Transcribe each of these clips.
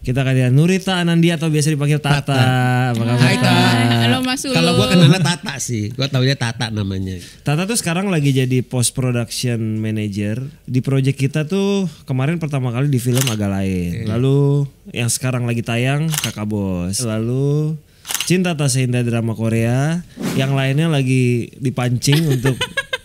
Kita kalian Nurita Anandia atau biasa dipanggil Tata. Apa kabar? Hai Tata. Halo Mas Ulu. Kalau gue kenalnya Tata sih, gue taunya Tata namanya. Tata tuh sekarang lagi jadi post production manager di project kita tuh. Kemarin pertama kali di film Agak Lain. Lalu yang sekarang lagi tayang Kakak Bos. Lalu Cinta Tak Seindah drama Korea. Yang lainnya lagi dipancing untuk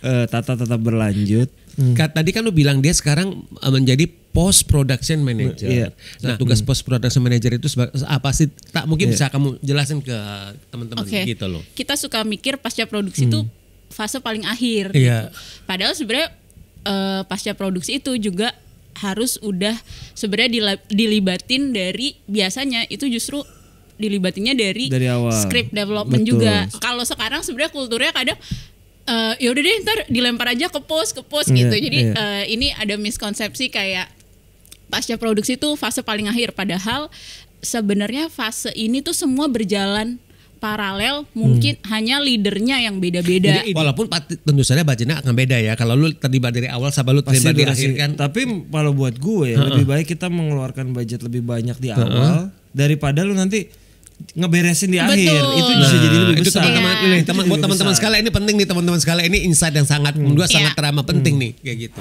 Tata tetap berlanjut. Tadi kan lu bilang dia sekarang menjadi post production manager. Iya. Nah, tugas post production manager itu apa sih? Tak mungkin bisa kamu jelasin ke teman-teman gitu loh. Kita suka mikir pasca produksi itu fase paling akhir. Iya. Gitu. Padahal sebenarnya pasca produksi itu juga harus udah sebenarnya dilibatin dari, biasanya itu justru dilibatinnya dari awal. Script development. Betul. Juga. Kalau sekarang sebenarnya kulturnya kadang ya udah deh ntar dilempar aja ke post gitu. Jadi ini ada miskonsepsi kayak pasca produksi itu fase paling akhir, padahal sebenarnya fase ini tuh semua berjalan paralel, mungkin hanya leadernya yang beda-beda. Jadi, walaupun tentu saja budgetnya akan beda ya. Kalau lu terlibat dari awal sama lu terlibat di akhir kan. Tapi kalau buat gue lebih baik kita mengeluarkan budget lebih banyak di awal daripada lu nanti ngeberesin di akhir. Itu bisa jadi lebih besar. Buat teman-teman sekalian ini penting nih, teman-teman sekalian ini insight yang sangat menurut gue sangat teramat penting nih kayak gitu.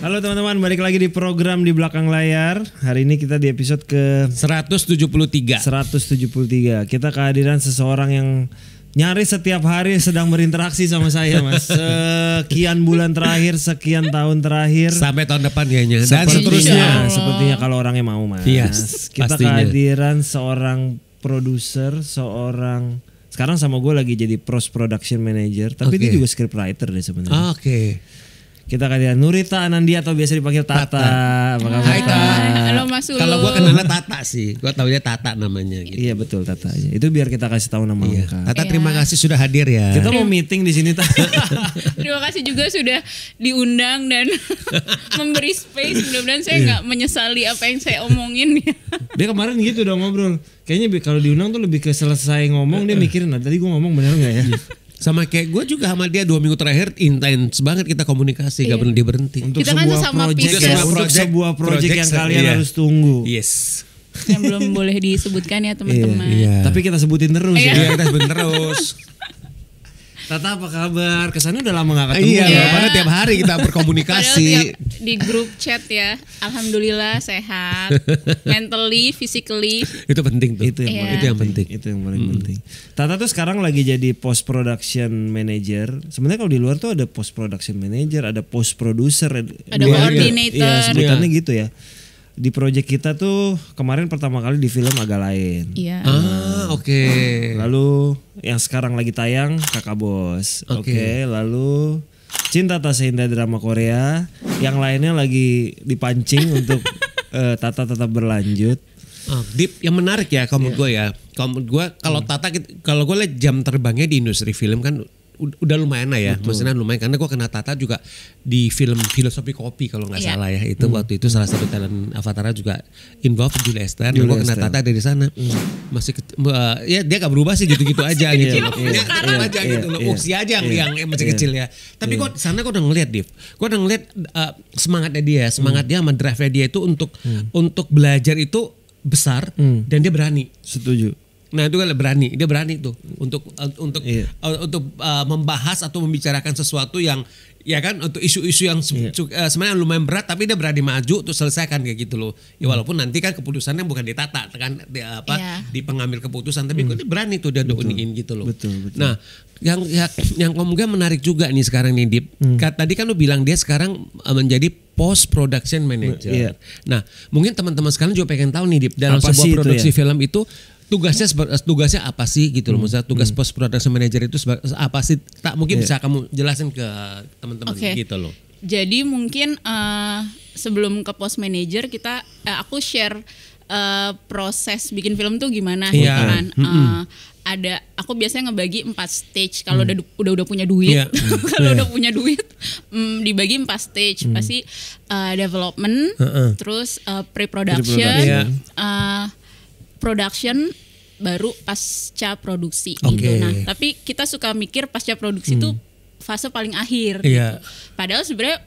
Halo teman-teman, balik lagi di program Di Belakang Layar. Hari ini kita di episode ke 173. Kita kehadiran seseorang yang nyaris setiap hari sedang berinteraksi sama saya, Mas. Sekian bulan terakhir, sekian tahun terakhir, sampai tahun depan kayaknya. Dan sepertinya kalau orangnya mau, Mas. Yes, kita pastinya. kehadiran seorang produser, sekarang sama gue lagi jadi post production manager, tapi dia juga script writer deh sebenarnya. Oke. Kita kalian Nurita Anandia atau biasa dipanggil Tata. Apa kabar? Hai Tata. Halo Mas Ulu. Kalau gue kenalnya Tata sih, gue taunya Tata namanya. Gitu. Iya betul, Tata aja. Itu biar kita kasih tahu nama lengkap. Tata terima kasih sudah hadir ya. Kita mau meeting di sini, Tata. Terima kasih juga sudah diundang dan memberi space. Mudah-mudahan saya nggak menyesali apa yang saya omongin ya. Dia kemarin gitu udah ngobrol. Kayaknya kalau diundang tuh lebih ke selesai ngomong dia mikirin, tadi gue ngomong benar nggak ya? Sama kayak gue juga sama dia 2 minggu terakhir intens banget kita komunikasi, gak berhenti. Untuk kita kan sebuah sama project yang kalian harus tunggu. Yes. Yang belum boleh disebutkan ya teman-teman. Iya. Tapi kita sebutin terus ya. Iya, kita sebutin terus. Tata apa kabar? Kesannya udah lama gak ketemu. Iya, padahal tiap hari kita berkomunikasi. Padahal di grup chat ya. Alhamdulillah sehat. Mentally, physically. Itu penting tuh. Itu yang penting. Itu yang paling penting. Tata tuh sekarang lagi jadi post production manager. Sebenarnya kalau di luar tuh ada post production manager, ada post producer, ada coordinator. Ya, sebutannya gitu ya. Di project kita tuh kemarin pertama kali di film Agak Lain. Iya. Oke. Lalu yang sekarang lagi tayang Kakak Bos. Oke. Lalu Cinta Tak Seindah drama Korea. Yang lainnya lagi dipancing untuk Tata tetap berlanjut. Deep, yang menarik ya kalau menurut gue ya. Kalau menurut gue kalau gue lihat jam terbangnya di industri film kan udah lumayan lah ya. Maksudnya lumayan karena gue kenal Tata juga di film Filosofi Kopi kalau nggak salah ya. Itu waktu itu salah satu talent Avatar juga involved Julia Esther. Gue kenal Tata dari sana. Masih ya dia gak berubah sih gitu-gitu aja gitu. Sekarang aja gitu loh. Usia aja yang masih kecil ya. Tapi gue sana gue udah ngeliat Div. Gue udah ngeliat semangatnya dia sama drive-nya dia itu untuk belajar itu besar dan dia berani. Setuju. Nah itu kan dia berani tuh untuk membahas atau membicarakan sesuatu yang ya kan untuk isu-isu yang sebenarnya lumayan berat, tapi dia berani maju untuk selesaikan kayak gitu loh. Ya walaupun nanti kan keputusannya bukan di Tata kan di pengambil keputusan, tapi dia berani tuh dia uniin gitu loh. Betul. Nah yang kemudian menarik juga nih sekarang nih Dip. Tadi kan lu bilang dia sekarang menjadi post production manager. Nah mungkin teman-teman sekalian juga pengen tahu nih Dip, dalam sebuah produksi film itu tugasnya apa sih gitu loh. Maksudnya tugas post production manager itu apa sih? Tak mungkin bisa kamu jelasin ke teman-teman gitu loh. Jadi mungkin sebelum ke post manager aku share proses bikin film tuh gimana gitu kan. aku biasanya ngebagi 4 stage kalau udah punya duit. Kalau udah punya duit dibagi 4 stage. Pasti development, terus pre-production, production, baru pasca produksi gitu. Nah, tapi kita suka mikir pasca produksi itu fase paling akhir gitu. Padahal sebenarnya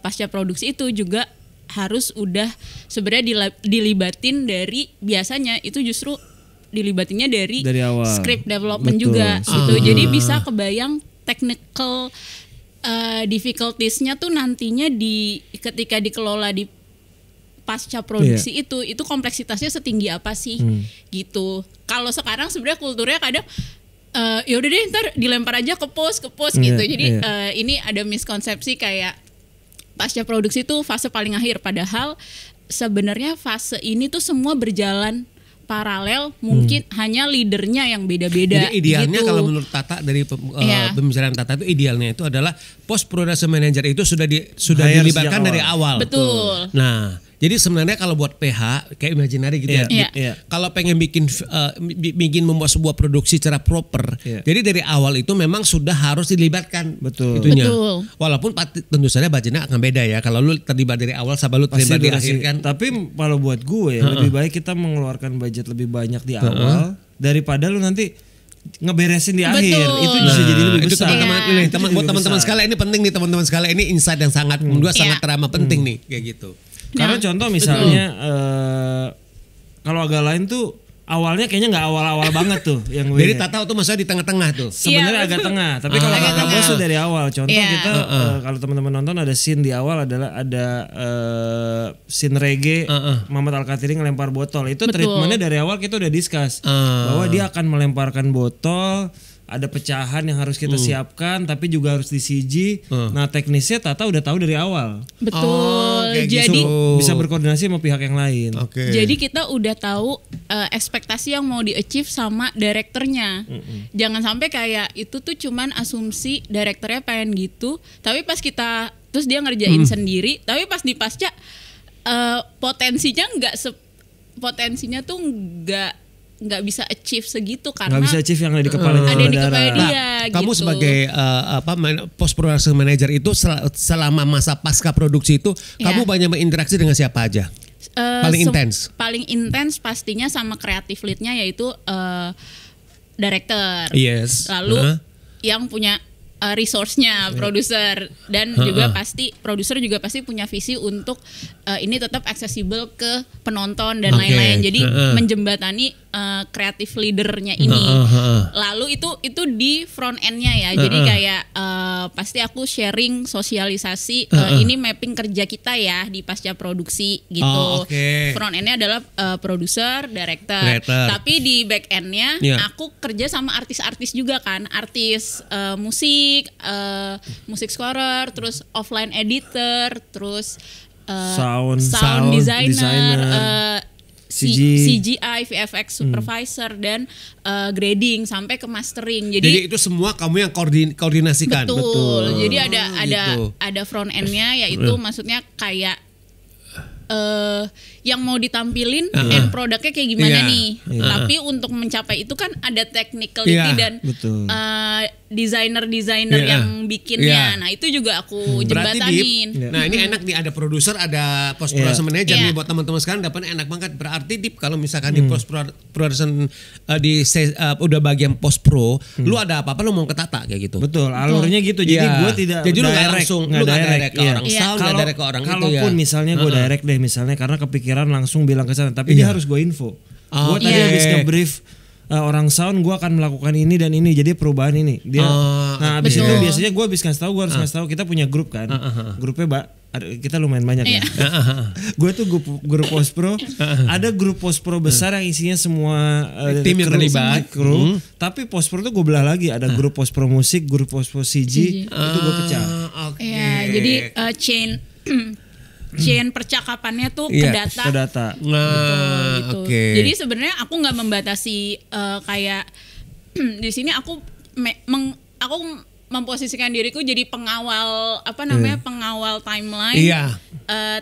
pasca produksi itu juga harus udah sebenarnya dilibatin dari, biasanya itu justru dilibatinnya dari awal. Script development juga gitu. Jadi bisa kebayang technical difficulties-nya tuh nantinya ketika dikelola di pasca produksi itu kompleksitasnya setinggi apa sih gitu. Kalau sekarang sebenarnya kulturnya kadang ya udah deh ntar dilempar aja ke post gitu. Jadi ini ada miskonsepsi kayak pasca produksi itu fase paling akhir, padahal sebenarnya fase ini tuh semua berjalan paralel, mungkin hanya leadernya yang beda-beda. Jadi idealnya gitu. kalau menurut Tata dari pembicaraan Tata itu idealnya itu adalah post production manager itu sudah dilibatkan dari awal. Betul. Nah, jadi sebenarnya kalau buat PH kayak imaginary gitu kalau pengen bikin membuat sebuah produksi secara proper, jadi dari awal itu memang sudah harus dilibatkan. Betul. Itunya. Walaupun tentu saja budgetnya akan beda ya. Kalau lu terlibat dari awal sama lu terlibat di akhir kan. Tapi kalau buat gue lebih baik kita mengeluarkan budget lebih banyak di awal daripada lu nanti ngeberesin di akhir. Itu bisa jadi lebih besar. Buat teman-teman sekalian ini penting nih, teman-teman sekalian ini insight yang sangat menurut gue sangat teramat penting nih kayak gitu. Karena contoh misalnya kalau agak lain tuh awalnya kayaknya nggak awal-awal banget tuh yang Jadi Tata tuh maksudnya di tengah-tengah tuh. Sebenarnya agak tengah, tapi kalau Kakak Bos tuh dari awal. Contoh kita kalau teman-teman nonton ada scene di awal adalah ada scene reggae Muhammad Al-Katiri ngelempar botol. Itu treatmentnya dari awal kita udah discuss bahwa dia akan melemparkan botol. Ada pecahan yang harus kita siapkan, tapi juga harus di CG. Nah teknisnya Tata udah tahu dari awal. Betul. Jadi bisa berkoordinasi sama pihak yang lain. Jadi kita udah tahu ekspektasi yang mau di-achieve sama direkturnya. Jangan sampai kayak itu tuh cuman asumsi direkturnya pengen gitu, tapi pas kita terus dia ngerjain sendiri, tapi pas di pasca potensinya potensinya tuh nggak bisa achieve segitu karena nggak bisa achieve yang ada di kepala ada di kepala dia. Nah, kamu gitu. sebagai post production manager itu selama masa pasca produksi itu kamu banyak berinteraksi dengan siapa aja? Paling intens? Paling intens pastinya sama creative lead-nya yaitu director. Yes. Lalu yang punya resource-nya produser dan juga pasti produser juga pasti punya visi untuk ini tetap aksesibel ke penonton dan lain-lain. Jadi menjembatani creative leader-nya ini. Lalu itu di front end-nya ya. Jadi kayak pasti aku sharing sosialisasi ini mapping kerja kita ya di pasca produksi gitu. Front end-nya adalah produser, director. Tapi di back end-nya aku kerja sama artis-artis juga kan. Artis musik, musik scorer, terus offline editor, terus sound designer, CGI, VFX supervisor dan grading sampai ke mastering. Jadi itu semua kamu yang koordinasikan. Betul. Jadi ada front end-nya yaitu maksudnya kayak yang mau ditampilin end produknya kayak gimana nih. Tapi untuk mencapai itu kan ada technicality dan desainer yang bikinnya. Nah itu juga aku jembatanin. Nah ini enak nih, ada produser, ada post production manager nih buat teman-teman sekarang dapatnya enak banget. Berarti Dip kalau misalkan di post production udah bagian post pro, lu ada apa-apa lu mau ke Tata kayak gitu. Betul, alurnya gitu. Jadi gue tidak jadi lu nggak langsung direct ke orang sound, nggak direct ke orang itu ya. Kalaupun misalnya gue direct deh misalnya karena kepikiran langsung bilang ke sana, tapi dia harus gue info. Gue tadi habis nge-brief orang sound, gue akan melakukan ini dan ini, jadi perubahan ini. Dia, nah abis itu biasanya gue habis ngasih tahu, gue harus ngasih tahu. Kita punya grup kan, grupnya kita lumayan banyak ya. Gue tuh grup post pro, ada grup post pro besar yang isinya semua tim yang terlibat, kru. Tapi post pro tuh gue belah lagi, ada grup post pro musik, grup post pro CG, itu gue pecah. Jadi chain percakapannya tuh ke data. Nah, gitu. Jadi sebenarnya aku nggak membatasi kayak di sini aku memposisikan diriku jadi pengawal pengawal timeline.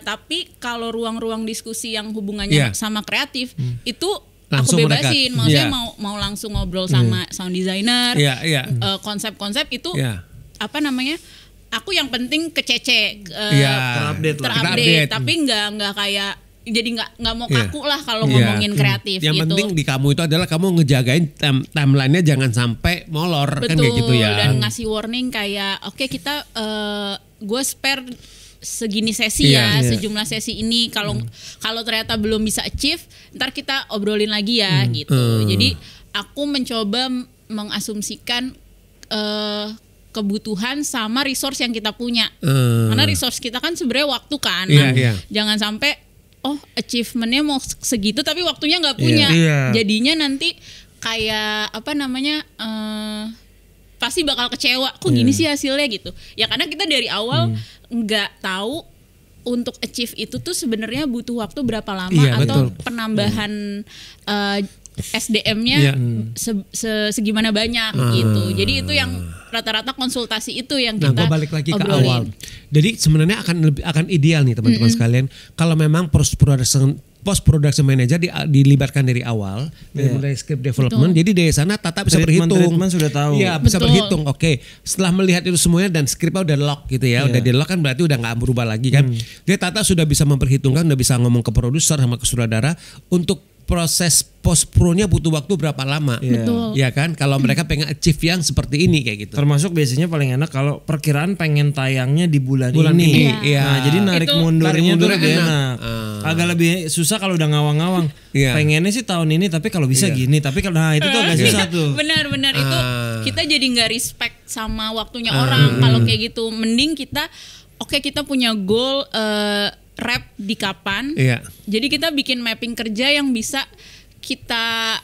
Tapi kalau ruang-ruang diskusi yang hubungannya sama kreatif itu Langsung aku mereka. bebasin, maksudnya Iya. mau langsung ngobrol sama sound designer, Iya. konsep-konsep itu Iya. apa namanya? Aku yang penting kecece, Iya. terupdate, tapi nggak kayak jadi nggak mau Iya. kaku lah kalau Iya. ngomongin kreatif Yang gitu. penting di kamu itu adalah kamu ngejagain timelinenya jangan sampai molor kan kayak gitu ya. Dan ngasih warning kayak oke, kita gue spare segini sesi Iya. ya, sejumlah sesi ini kalau ternyata belum bisa achieve, ntar kita obrolin lagi ya gitu. Jadi aku mencoba mengasumsikan kebutuhan sama resource yang kita punya. Karena resource kita kan sebenarnya waktu kan. Iya. Jangan sampai achievementnya mau segitu tapi waktunya nggak punya. Iya. Jadinya nanti kayak apa namanya pasti bakal kecewa. Kok gini sih hasilnya gitu. Ya karena kita dari awal nggak tahu untuk achieve itu tuh sebenarnya butuh waktu berapa lama, Iya, atau betul. penambahan SDM-nya segimana banyak gitu. Jadi itu yang rata-rata konsultasi itu yang Nah, kita gue balik lagi ke obrolin. awal. Jadi sebenarnya akan ideal nih teman-teman sekalian kalau memang post production manager dilibatkan dari awal, dari mulai script development. Jadi dari sana Tata bisa berhitung. Treatment sudah tahu. Iya, bisa Betul. berhitung. Oke, setelah melihat itu semuanya dan skripnya udah lock gitu ya, udah di lock kan berarti udah nggak berubah lagi kan. Jadi Tata sudah bisa memperhitungkan, udah bisa ngomong ke produser sama ke sutradara untuk proses post pro-nya butuh waktu berapa lama. Betul. Ya kan? Kalau mereka pengen achieve yang seperti ini kayak gitu. Termasuk biasanya paling enak kalau perkiraan pengen tayangnya di bulan ini, ini. iya. Nah, jadi narik Itu mundurnya tuh lebih enak. enak. Agak lebih susah kalau udah ngawang-ngawang. Iya. Pengennya sih tahun ini tapi kalau bisa gini. Tapi kalau itu tuh agak susah tuh. Benar-benar itu kita jadi nggak respect sama waktunya orang kalau kayak gitu. Mending kita kita punya goal rap di kapan. Iya. Jadi kita bikin mapping kerja yang bisa kita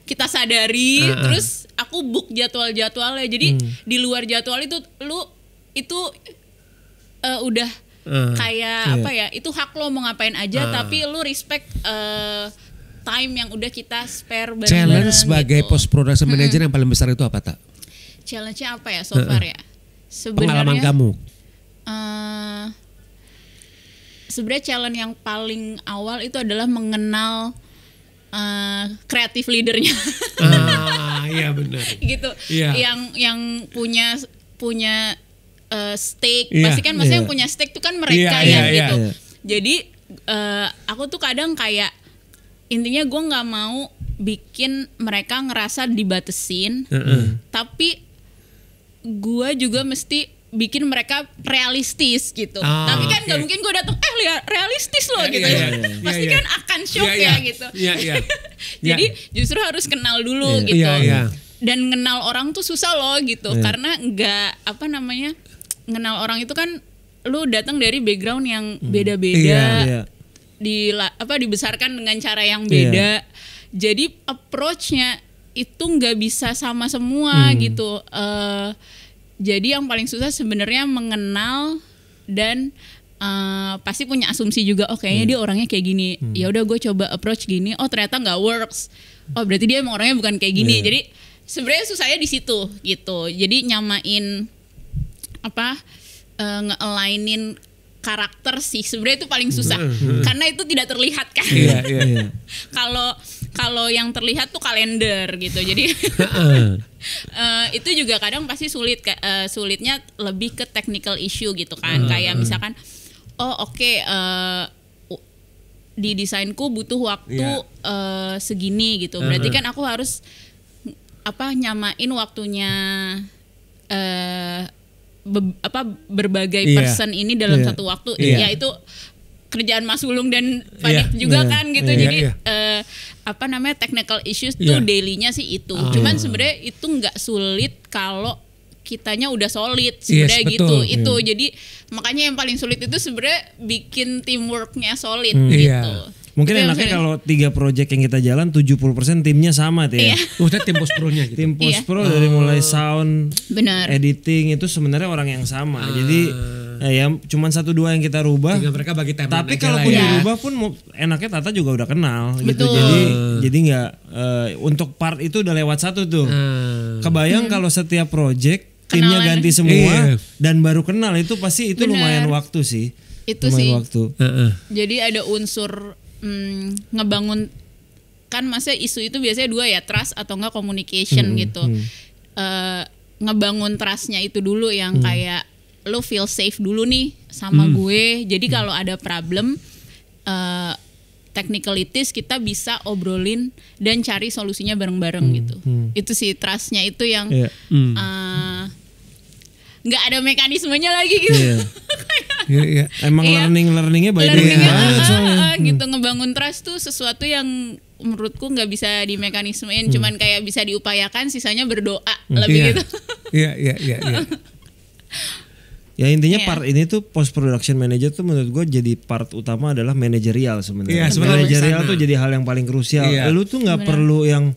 kita sadari, terus aku book jadwal-jadwalnya. Jadi di luar jadwal itu udah kayak itu hak lo mau ngapain aja, tapi lu respect time yang udah kita spare bareng-bareng. Challenge sebagai gitu. post production manager yang paling besar itu apa, Tak? Challenge-nya apa ya so far ya? Pengalaman kamu. Sebenarnya challenge yang paling awal itu adalah mengenal kreatif leadernya. Iya benar. Gitu. Iya. Yang punya stake, Iya. pasti kan maksudnya yang punya stake itu kan mereka Iya, gitu. iya. Jadi aku tuh kadang kayak intinya gue nggak mau bikin mereka ngerasa dibatesin, tapi gue juga mesti bikin mereka realistis gitu. Tapi kan nggak mungkin gue datang realistis loh gitu. Pasti kan akan shock gitu. Iya. Jadi justru harus kenal dulu gitu. Iya. Dan kenal orang tuh susah loh gitu. Karena nggak kenal orang itu kan lu datang dari background yang beda-beda. Dibesarkan dengan cara yang beda. Jadi approach-nya itu nggak bisa sama semua gitu. Jadi yang paling susah sebenarnya mengenal dan pasti punya asumsi juga. Kayaknya dia orangnya kayak gini. Ya udah gue coba approach gini. Ternyata nggak works. Berarti dia emang orangnya bukan kayak gini. Jadi sebenarnya susahnya di situ gitu. Jadi nyamain nge-alignin karakter sih sebenarnya itu paling susah karena itu tidak terlihat kan. Iya. Kalau yang terlihat tuh kalender gitu. Jadi itu juga kadang pasti sulitnya lebih ke technical issue gitu kan. Kayak misalkan di desainku butuh waktu segini gitu. Berarti kan aku harus nyamain waktunya berbagai person ini dalam satu waktu. Ya itu kerjaan Mas Wulung dan Padit juga kan gitu. Jadi technical issues tuh daily-nya sih itu. Cuman sebenarnya itu nggak sulit kalau kitanya udah solid sebenarnya gitu. Itu jadi makanya yang paling sulit itu sebenarnya bikin teamworknya solid gitu. Mungkin enaknya kalau 3 project yang kita jalan 70% timnya sama tuh ya. Udah tim post pro-nya gitu. Tim post pro dari mulai sound, benar, editing itu sebenarnya orang yang sama. Jadi ya cuman 1-2 yang kita rubah. Tinggal mereka bagi timeline. Tapi kalaupun dirubah pun enaknya Tata juga udah kenal gitu. Jadi nggak untuk part itu udah lewat satu tuh. Kebayang kalau setiap project timnya ganti semua dan baru kenal itu pasti itu lumayan waktu sih. Itu lumayan sih. Waktu. Jadi ada unsur ngebangun kan maksudnya isu itu biasanya dua ya, trust atau enggak communication gitu. Ngebangun trustnya itu dulu yang kayak lo feel safe dulu nih sama gue. Jadi kalau ada problem technicalities kita bisa obrolin dan cari solusinya bareng-bareng gitu. Itu sih trustnya itu yang nggak ada mekanismenya lagi gitu. Emang learningnya by doing banget soalnya. Gitu, ngebangun trust tuh sesuatu yang menurutku nggak bisa dimekanismein, cuman kayak bisa diupayakan, sisanya berdoa lebih gitu. Iya. Ya intinya part ini tuh post production manager tuh menurut gue jadi part utama adalah manajerial sebenarnya. Manajerial tuh jadi hal yang paling krusial. Lu tuh nggak perlu yang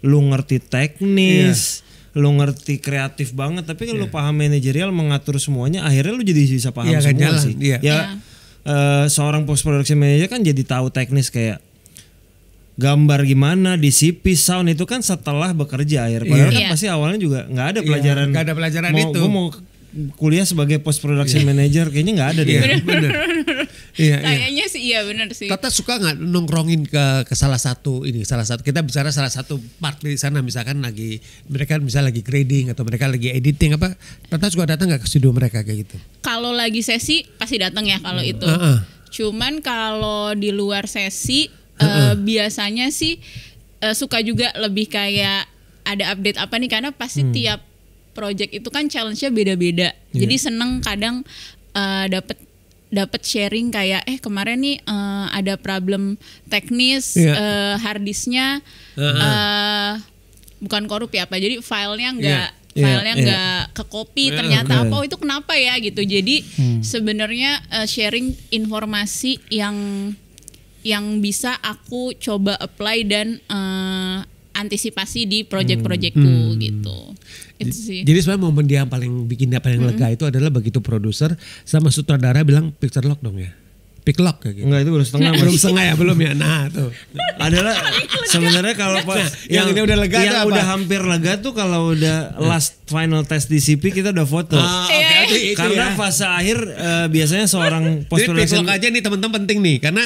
lu ngerti teknis, lu ngerti kreatif banget, tapi kalau lu paham manajerial mengatur semuanya, akhirnya lu jadi bisa paham semua sih. Seorang post production manager kan jadi tahu teknis kayak gambar gimana, DCP, sound itu kan setelah bekerja akhirnya. Padahal kan pasti awalnya juga nggak ada pelajaran. Nggak ada pelajaran itu. Gue mau kuliah sebagai post production manager kayaknya nggak ada deh. Bener. Kayaknya sih iya bener sih. Tata suka nggak nongkrongin ke salah satu kita bicara salah satu part di sana, misalkan mereka lagi grading atau mereka lagi editing apa, Tata suka datang nggak ke studio mereka kayak gitu? Kalau lagi sesi pasti datang ya kalau itu. Cuman kalau di luar sesi biasanya sih suka juga lebih kayak ada update apa nih, karena pasti tiap project itu kan challenge-nya beda-beda. Jadi seneng kadang dapat sharing kayak kemarin nih ada problem teknis hard disknya bukan korup ya apa. Jadi filenya nggak ke copy ternyata apa itu kenapa ya gitu. Jadi sebenarnya sharing informasi yang bisa aku coba apply dan antisipasi di project-projectku gitu. Itu sih. Jadi sebenarnya momen dia yang paling lega itu adalah begitu produser sama sutradara bilang picture lock dong ya. Pick lock kayak gitu. Enggak, itu baru setengah. Belum setengah ya, belum ya. Nah, tuh. Adalah sebenarnya kalau yang ini udah lega, yang udah hampir lega tuh kalau udah last final test DCP kita udah foto. Karena fase akhir biasanya seorang post production. Jadi pick lock aja nih teman-teman penting nih, karena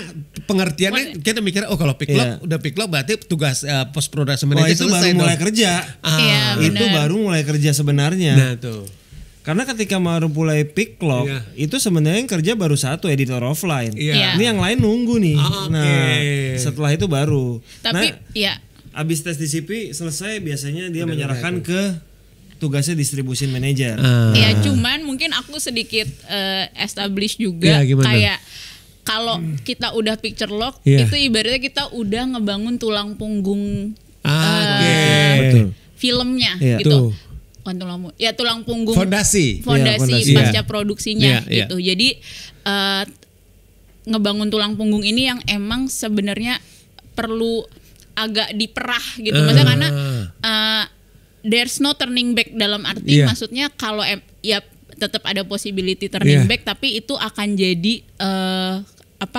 pengertiannya kita mikir kalau pick lock udah pick lock berarti tugas post production manager itu baru mulai kerja. Itu baru mulai kerja sebenarnya. Nah, tuh. Karena ketika baru mulai pick lock itu sebenarnya yang kerja baru satu editor offline. Ini yang lain nunggu nih. Nah setelah itu baru. Tapi abis tes DCP selesai biasanya dia menyerahkan ke tugasnya distribution manager. Ya cuman mungkin aku sedikit establish juga kayak kalau kita udah picture lock itu ibaratnya kita udah ngebangun tulang punggung filmnya gitu. Tulang punggung fondasi pasca produksinya gitu. Jadi ngebangun tulang punggung ini yang emang sebenarnya perlu agak diperah gitu. Maksudnya karena there's no turning back dalam arti maksudnya kalau tetap ada possibility turning back, tapi itu akan jadi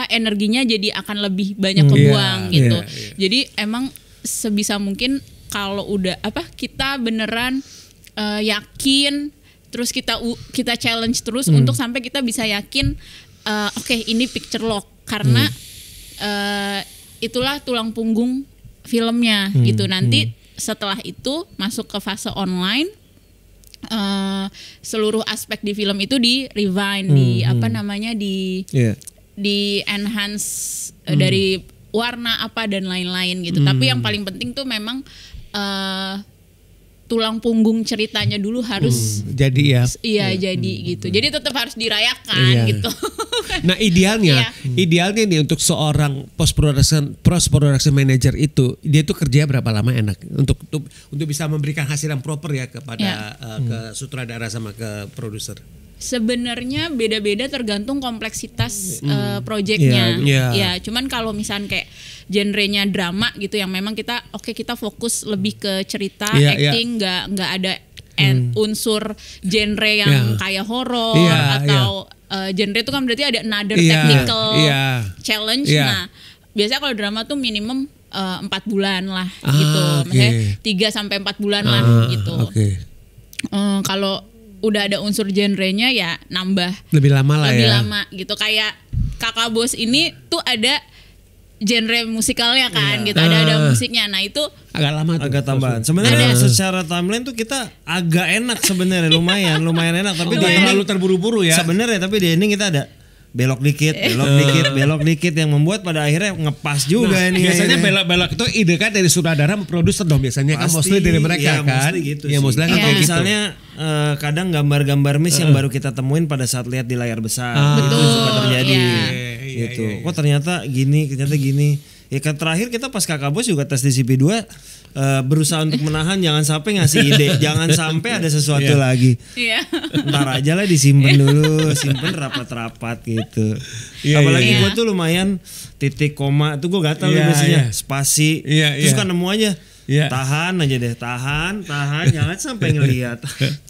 energinya jadi akan lebih banyak kebuang gitu. Jadi emang sebisa mungkin kalau udah kita beneran yakin, terus kita challenge terus untuk sampai kita bisa yakin ini picture lock karena itulah tulang punggung filmnya gitu. Nanti setelah itu masuk ke fase online, seluruh aspek di film itu di refine, di enhance dari warna apa dan lain-lain gitu. Tapi yang paling penting tuh memang tulang punggung ceritanya dulu harus jadi jadi gitu. Jadi tetap harus dirayakan gitu. Nah idealnya nih untuk seorang post production manager itu dia tuh kerja berapa lama enak untuk bisa memberikan hasil yang proper ya kepada ke sutradara sama ke produser. Sebenarnya beda-beda tergantung kompleksitas projectnya. Ya, cuman kalau misalnya kayak genrenya drama gitu yang memang kita fokus lebih ke cerita, acting, nggak ada unsur genre yang kayak horor atau genre itu kan berarti ada another technical challenge. Nah, biasanya kalau drama tuh minimum 4 bulan lah gitu. Maksudnya 3-4 bulan lah gitu. Kalau udah ada unsur genrenya ya nambah lebih lama gitu. Kayak Kakak Bos ini tuh ada genre musikalnya kan gitu, ada musiknya. Nah itu agak lama tuh. Agak tambahan. Sebenarnya secara timeline tuh kita agak enak sebenarnya, lumayan enak. Tapi Tidak terlalu terburu-buru ya. Sebenarnya tapi di ending kita ada belok dikit yang membuat pada akhirnya ngepas juga ini. Biasanya belok itu ide kan dari sutradara sama produser dong biasanya kan mostly dari mereka kan. Mostly gitu ya sih. mostly kan Atau kayak misalnya kadang gambar-gambar miss yang baru kita temuin pada saat lihat di layar besar. Itu Betul, suka terjadi. iya. Gitu. Kok ternyata gini. Ya kan terakhir kita pas Kakak Bos juga tes di CP2 berusaha untuk menahan jangan sampai ngasih ide, jangan sampai ada sesuatu lagi. Iya. Ntar aja lah disimpan dulu, simpen rapat-rapat gitu. Apalagi gue tuh lumayan titik koma tuh gue gatal biasanya, spasi, terus kan nemu aja. Tahan aja deh, tahan, jangan sampai ngelihat.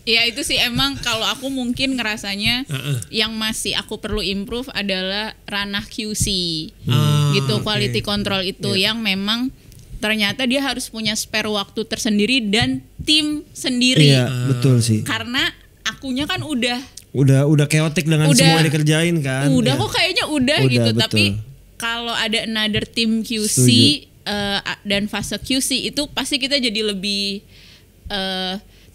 Ya itu sih emang kalau aku mungkin ngerasanya yang masih aku perlu improve adalah ranah QC, gitu, quality control itu yang memang ternyata dia harus punya spare waktu tersendiri dan tim sendiri. Iya, betul sih. Karena akunya kan udah chaotic dengan semua dikerjain kan. Udah kok kayaknya udah gitu, betul. tapi kalau ada another tim QC dan fase QC itu pasti kita jadi lebih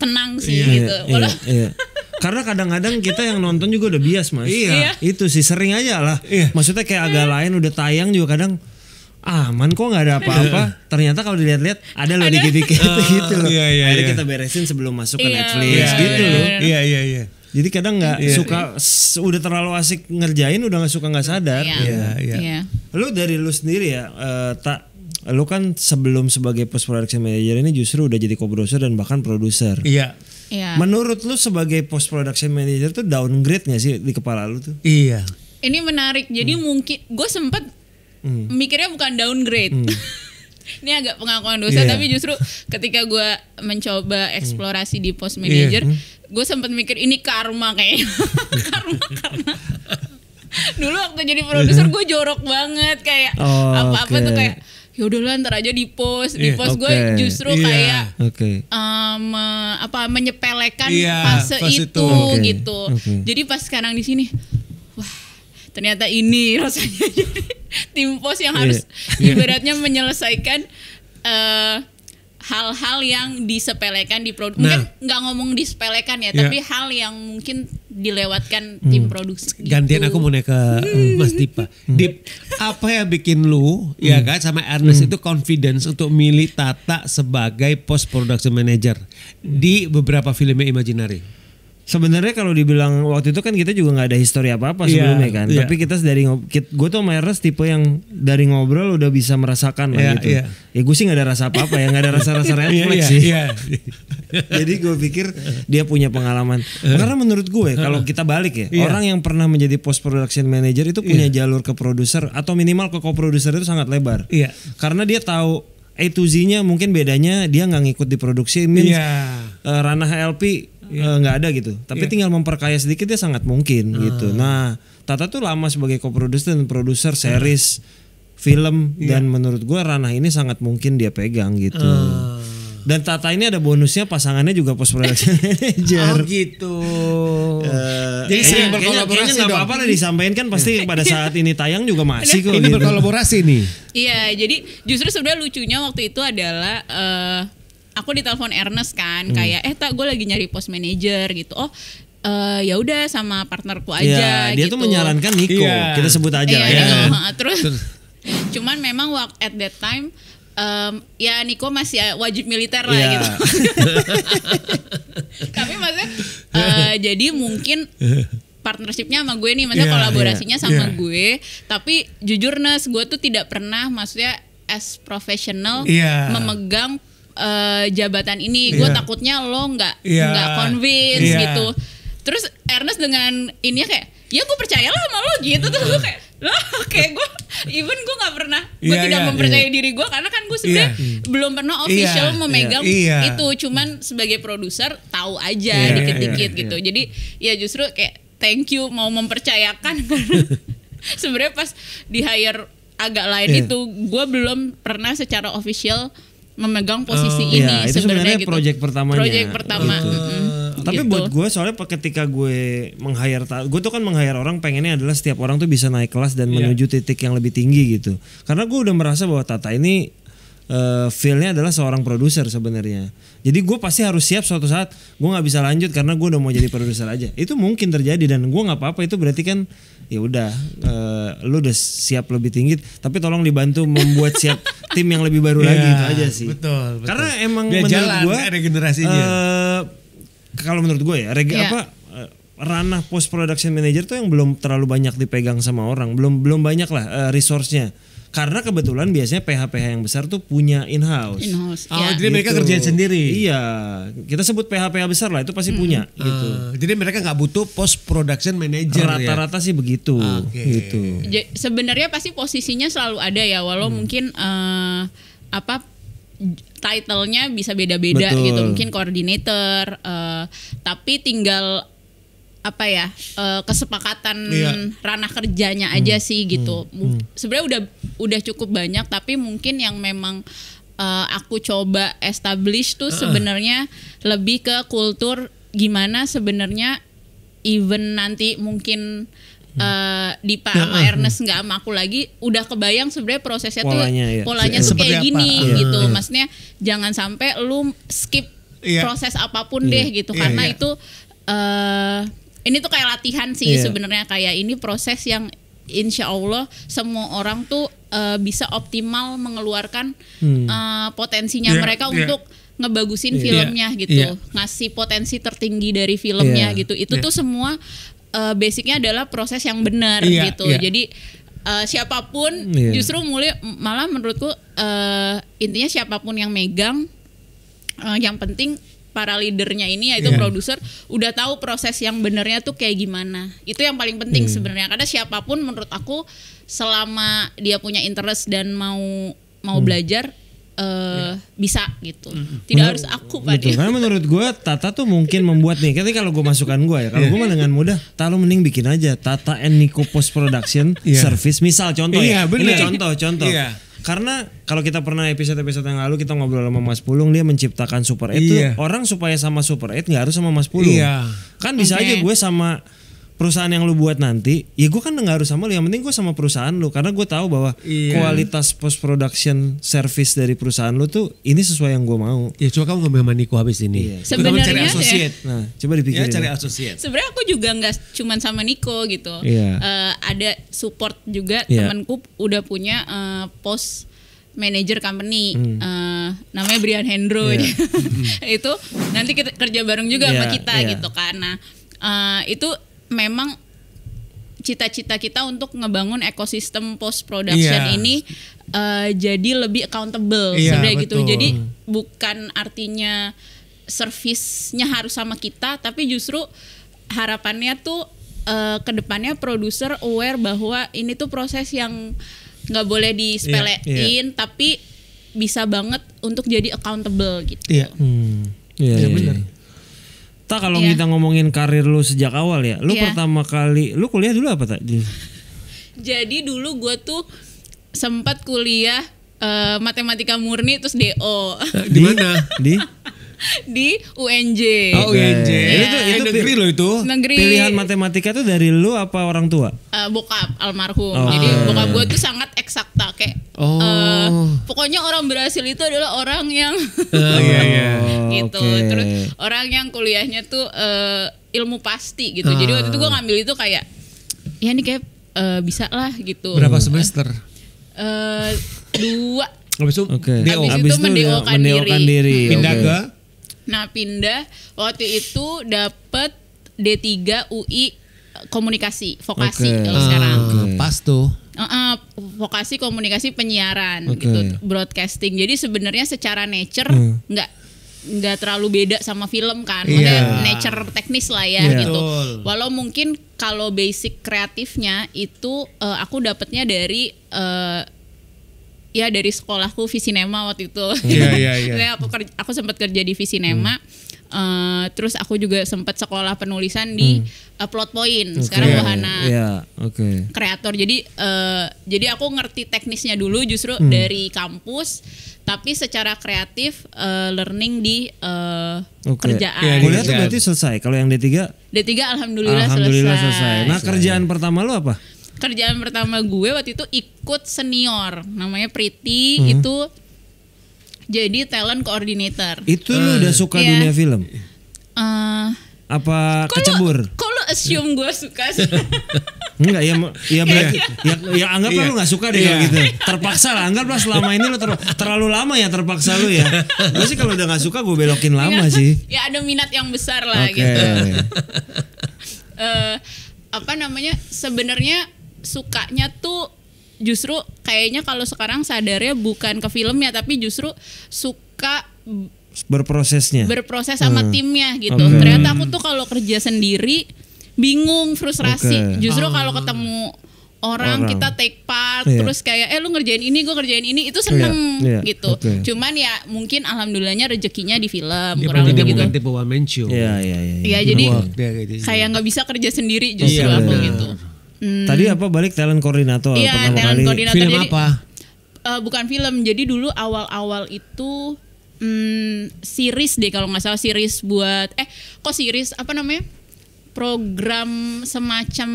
tenang sih gitu. Iya. Karena kadang-kadang kita yang nonton juga udah bias Mas. Iya. Itu sih sering aja lah. Maksudnya kayak agak lain udah tayang juga kadang aman kok nggak ada apa-apa. Ternyata kalau dilihat-lihat ada loh dikit-dikit gitu loh. Akhirnya kita beresin sebelum masuk ke Netflix gitu loh. Iya. Jadi kadang nggak suka udah terlalu asik ngerjain udah nggak suka nggak sadar. Iya. Lu dari lu sendiri ya lu kan sebelum sebagai post production manager ini justru udah jadi co-producer dan bahkan produser. Iya. Menurut lu sebagai post production manager tuh downgrade nggak sih di kepala lu tuh? Iya. Ini menarik. Jadi mungkin gue sempat mikirnya bukan downgrade. Ini agak pengakuan dosa, tapi justru ketika gue mencoba eksplorasi di post manager, gue sempat mikir ini karma kayaknya. karena dulu waktu jadi produser gue jorok banget kayak apa-apa tuh kayak ya udahlah ntar aja di post gue justru kayak menyepelekan fase itu gitu. Jadi pas sekarang di sini, wah ternyata ini rasanya jadi tim post yang harus ibaratnya menyelesaikan hal-hal yang disepelekan di produksi. Mungkin nggak ngomong disepelekan ya, tapi hal yang mungkin dilewatkan tim produksi. Gantian aku mau naik ke Mas Dipa. Dip, apa yang bikin lu ya kan sama Ernest itu confidence untuk milih Tata sebagai post production manager di beberapa filmnya Imaginary? Sebenarnya kalau dibilang waktu itu kan kita juga nggak ada histori apa-apa sebelumnya kan. Tapi kita dari gue tuh sama Ernest tipe yang dari ngobrol udah bisa merasakan lah gitu. Ya gue sih nggak ada rasa apa-apa ya, nggak ada rasa-rasa refleks sih. Jadi gue pikir dia punya pengalaman. Karena menurut gue kalau kita balik ya, orang yang pernah menjadi post production manager itu punya jalur ke produser atau minimal ke co-producer itu sangat lebar. Karena dia tahu A to Z-nya mungkin bedanya dia nggak ngikut di produksi, ranah LP nggak ada gitu, tapi tinggal memperkaya sedikit dia sangat mungkin gitu. Nah, Tata tuh lama sebagai co-producer dan produser series film dan menurut gue ranah ini sangat mungkin dia pegang gitu. Dan Tata ini ada bonusnya pasangannya juga post production manager. Oh gitu. Jadi sering berkolaborasi kayaknya nggak apa-apa lah disampaikan kan pasti pada saat ini tayang juga masih kok. Ini gitu. Berkolaborasi nih. Iya, jadi justru sebenarnya lucunya waktu itu adalah aku ditelepon Ernest kan kayak gue lagi nyari post manager gitu. Ya udah sama partnerku aja dia gitu. tuh menyarankan Niko. Kita sebut aja lah ya. Terus cuman memang at that time ya Niko masih wajib militer lah gitu. Tapi maksudnya jadi mungkin partnershipnya sama gue nih, maksudnya kolaborasinya sama gue. Tapi jujur Nes, gue tuh tidak pernah maksudnya as professional memegang jabatan ini. Gue takutnya lo nggak convince gitu. Terus Ernest dengan ini kayak ya gue percayalah sama lo gitu. Terus gue kayak kayak gue gue nggak pernah, gue tidak mempercayai diri gue karena kan gue sebenarnya belum pernah official memegang itu, cuman sebagai produser tahu aja dikit-dikit gitu. Jadi ya justru kayak thank you mau mempercayakan karena sebenarnya pas di hire agak lain itu gue belum pernah secara official memegang posisi ini itu sebenarnya gitu. project pertamanya. Project pertama. Tapi gitu. buat gue soalnya ketika gue gue tuh kan meng-hire orang pengennya adalah setiap orang tuh bisa naik kelas dan menuju titik yang lebih tinggi gitu. Karena gue udah merasa bahwa Tata ini feel-nya adalah seorang produser sebenarnya. Jadi gue pasti harus siap suatu saat gue nggak bisa lanjut karena gue udah mau jadi produser aja. Itu mungkin terjadi dan gue nggak apa-apa. Itu berarti kan ya udah lu udah siap lebih tinggi. Tapi tolong dibantu membuat siap tim yang lebih baru lagi itu aja sih. Betul. Karena emang biar menurut jalan gue regenerasinya. Kalau menurut gue ya ranah post production manager tuh yang belum terlalu banyak dipegang sama orang. Belum banyak lah resource-nya. Karena kebetulan biasanya PH-PH yang besar tuh punya in-house. Jadi mereka kerjain sendiri. Iya, kita sebut PH-PH besar lah itu pasti punya gitu. Jadi mereka nggak butuh post production manager. Rata-rata sih begitu. Gitu. Sebenarnya pasti posisinya selalu ada ya, walau mungkin title-nya bisa beda-beda gitu. Mungkin koordinator, tapi tinggal kesepakatan ranah kerjanya aja sih gitu. Sebenarnya udah cukup banyak, tapi mungkin yang memang aku coba establish tuh sebenarnya lebih ke kultur gimana sebenarnya even nanti mungkin Dipa sama Ernest nggak sama aku lagi, udah kebayang sebenarnya prosesnya polanya tuh kayak gini gitu. Maksudnya jangan sampai lu skip proses apapun deh gitu, karena itu ini tuh kayak latihan sih sebenarnya. Kayak ini proses yang insya Allah semua orang tuh bisa optimal mengeluarkan potensinya mereka untuk ngebagusin filmnya gitu, ngasih potensi tertinggi dari filmnya gitu. Itu tuh semua basicnya adalah proses yang benar gitu. Jadi siapapun justru malah menurutku intinya siapapun yang megang, yang penting para leadernya ini yaitu produser udah tahu proses yang benernya tuh kayak gimana. Itu yang paling penting sebenarnya. Karena siapapun menurut aku selama dia punya interest dan mau belajar bisa gitu. Tidak harus aku Betul. Karena menurut gue Tata tuh mungkin membuat nih. Ketika kalau gue masukkan gue ya, kalau gue mah dengan mudah, lu mending bikin aja Tata and Nico Post Production Service. Misal contoh ini contoh. Karena kalau kita pernah episode-episode yang lalu kita ngobrol sama Mas Pulung, dia menciptakan Super 8 tuh orang supaya sama Super 8 nggak harus sama Mas Pulung. Kan bisa aja gue sama perusahaan yang lu buat nanti, ya gue kan nggak harus sama lu, yang penting gue sama perusahaan lu karena gue tahu bahwa kualitas post production service dari perusahaan lu tuh ini sesuai yang gue mau. Ya coba kamu ngomong sama Niko habis ini. Sebenarnya cari associate. Nah, coba dipikirin. Cari associate. Sebenarnya aku juga nggak cuman sama Niko gitu. Ada support juga temanku udah punya post manager company namanya Brian Hendro. Itu nanti kita kerja bareng juga sama kita gitu kan. Nah, itu memang cita-cita kita untuk ngebangun ekosistem post production ini jadi lebih accountable sebenarnya gitu. Jadi bukan artinya service-nya harus sama kita, tapi justru harapannya tuh kedepannya produser aware bahwa ini tuh proses yang nggak boleh disepelein, tapi bisa banget untuk jadi accountable gitu. Iya benar. Tak kalau kita ngomongin karir lu sejak awal ya, lu pertama kali, lu kuliah dulu apa tak? Jadi dulu gue tuh sempat kuliah matematika murni terus DO. Di mana? Di UNJ. Oh UNJ. Itu negeri loh itu. Negeri. Pilihan matematika tuh dari lu apa orang tua? Bokap almarhum. Jadi bokap gue tuh sangat eksakta kayak. Pokoknya orang berhasil itu adalah orang yang gitu. Terus orang yang kuliahnya tuh ilmu pasti gitu. Jadi waktu itu gue ngambil itu kayak ya ini kayak bisa lah gitu. Berapa semester? 2. Habis itu Habis itu mendeokan diri. Pindah ke? Nah pindah waktu itu dapet D3 UI komunikasi vokasi kalau sekarang. Pas tuh. Vokasi komunikasi penyiaran gitu, broadcasting. Jadi sebenarnya secara nature nggak terlalu beda sama film kan, maksudnya nature teknis lah ya gitu. Walau mungkin kalau basic kreatifnya itu aku dapetnya dari dari sekolahku Visinema waktu itu. Aku sempat kerja di Visinema. Terus aku juga sempat sekolah penulisan di Plot Point. Sekarang Wahana kreator. Jadi aku ngerti teknisnya dulu justru dari kampus. Tapi secara kreatif learning di Oke. kerjaan. Iya, Kuliah tuh kerjaan. berarti selesai. Kalau yang D3 D3 alhamdulillah selesai. Nah, kerjaan pertama lu apa? Kerjaan pertama gue waktu itu ikut senior namanya Priti, itu jadi talent coordinator. Itu lu udah suka Iya. dunia film? Kok Apa lo- kecebur? Kok lo assume gue suka sih? Enggak ya berarti ya anggaplah Iya. lu nggak suka deh kalau gitu. Terpaksa lah, anggaplah selama ini lu terlalu lama ya terpaksa lu ya. Gue sih kalau udah nggak suka gue belokin lama sih. Ya ada minat yang besar lah Oke. gitu. Apa namanya? Sebenarnya sukanya tuh justru kayaknya kalau sekarang sadarnya bukan ke filmnya, tapi justru suka Berprosesnya. berproses sama timnya gitu. Oke. Ternyata aku tuh kalau kerja sendiri bingung, frustrasi. Oke. Justru kalau ketemu orang kita take part, Iya. terus kayak lu ngerjain ini, gue kerjain ini, itu seneng Iya, gitu. oke. Cuman ya mungkin alhamdulillahnya rezekinya di film Dia kurang berarti dia lebih gitu. bukan tipe one man show. Iya. Iya, jadi Dia gitu. kayak nggak bisa kerja sendiri justru Iya, aku benar. gitu. Tadi apa balik talent koordinator Iya, pertama talent kali. koordinator. Film Jadi- apa? Bukan film, jadi dulu awal-awal itu series deh kalau nggak salah, series buat kok series apa namanya, program semacam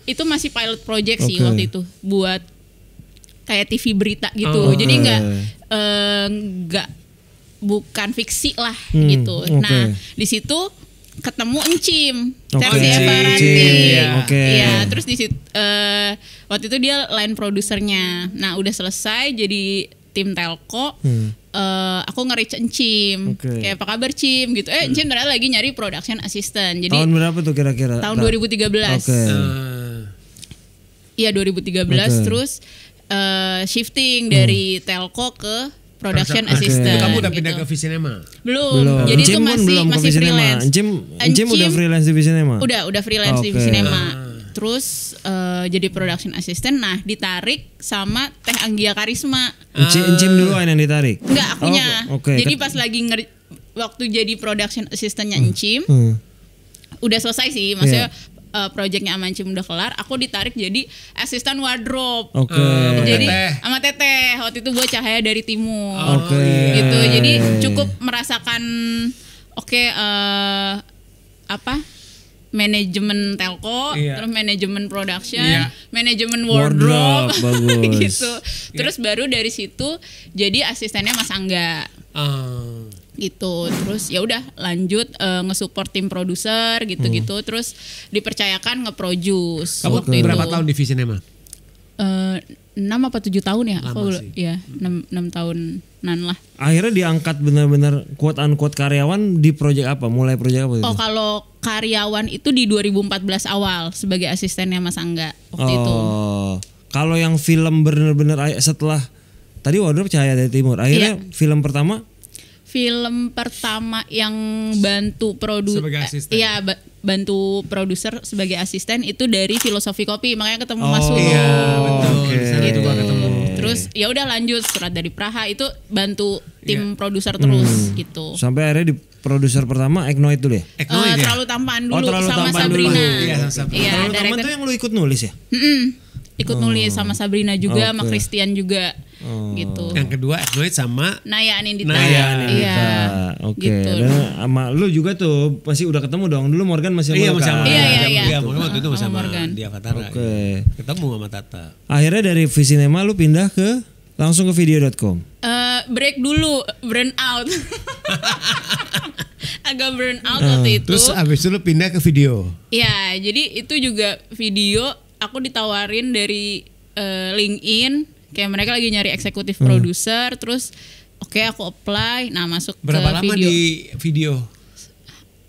itu masih pilot project sih Oke. waktu itu buat kayak TV berita gitu. Oh, Jadi oke. nggak bukan fiksi lah Hmm, gitu. oke. Nah di situ ketemu Encim, Oke. Tersi Encim, Evaranti. iya. Oke. Iya, terus di situ waktu itu dia line produsernya. Nah udah selesai jadi tim telco. Aku nge-reach Encim, Oke. kayak apa kabar Cim gitu. Encim ternyata lagi nyari production assistant. Jadi Tahun berapa tuh kira-kira? tahun 2013. Oke. Iya 2013 Oke. terus shifting dari telco ke production Oke. assistant. Kamu udah gitu. pindah ke Visinema? Belum. Jadi Encim itu pun masih belum ke masih Visinema. freelance. Encim udah freelance di Visinema. Udah freelance di Oke. Visinema. Terus jadi production assistant. Nah, ditarik sama Teh Anggia Karisma. Encim duluan yang ditarik. Enggak, akunya. Oh, oke. Jadi pas lagi waktu jadi production assistantnya Encim, udah selesai sih. Maksudnya projectnya sama Encim udah kelar, aku ditarik jadi asisten wardrobe. Oke. Jadi Teteh. sama Teteh waktu itu buat Cahaya dari Timur. Oke. Gitu. Jadi cukup merasakan apa? Manajemen telco, Iya. terus manajemen production, Iya. manajemen Wardrobe, wardrobe, bagus. gitu. Terus baru dari situ jadi asistennya Mas Angga gitu. Terus ya udah lanjut nge-support tim produser gitu-gitu. Terus dipercayakan nge-produce. Kamu waktu itu. berapa tahun di Visinema? 6 apa 7 tahun ya? Lama Aku sih. ya 6 tahunan lah. Akhirnya diangkat benar-benar quote unquote karyawan di proyek apa? Mulai proyek apa itu? Oh, kalau karyawan itu di 2014 awal sebagai asistennya Mas Angga waktu itu. Kalau yang film benar-benar setelah tadi Wardrobe Cahaya dari Timur, akhirnya film pertama Film pertama yang bantu Sebagai asisten. Iya, bantu produser sebagai asisten itu dari Filosofi Kopi, makanya ketemu Mas Sulo. Iya, betul. Oke. Di sana Gitu. juga ketemu. Terus ya udah lanjut Surat dari Praha itu bantu tim produser terus gitu. sampai akhirnya di produser pertama Eknoid dulu ya? Eknoid ya? Terlalu tampan dulu Terlalu sama Tampan dulu. Sabrina. Iya, sama Sabrina. Iya, Terlalu Tampan director. tuh yang lu ikut nulis ya? Ikut nulis sama Sabrina juga, sama Oke. Christian juga, gitu. Yang kedua Eknoid sama Naya Anindita. Naya Anindita. Iya. Oke. Gitu. Dan sama lu juga tuh pasti udah ketemu dong. Dulu Morgan masih Iya, sama lu sama kan? Iya. Iya, Morgan waktu itu Sama sama Morgan. di Avatar. Oke. Ketemu sama Tata. Akhirnya dari Visinema lu pindah ke langsung ke video.com. Break dulu, burn out. Agak burn out waktu itu. Terus abis itu lu pindah ke video. Ya, jadi itu juga video aku ditawarin dari LinkedIn, kayak mereka lagi nyari eksekutif produser, terus oke, aku apply, nah masuk Berapa ke lama video. di video?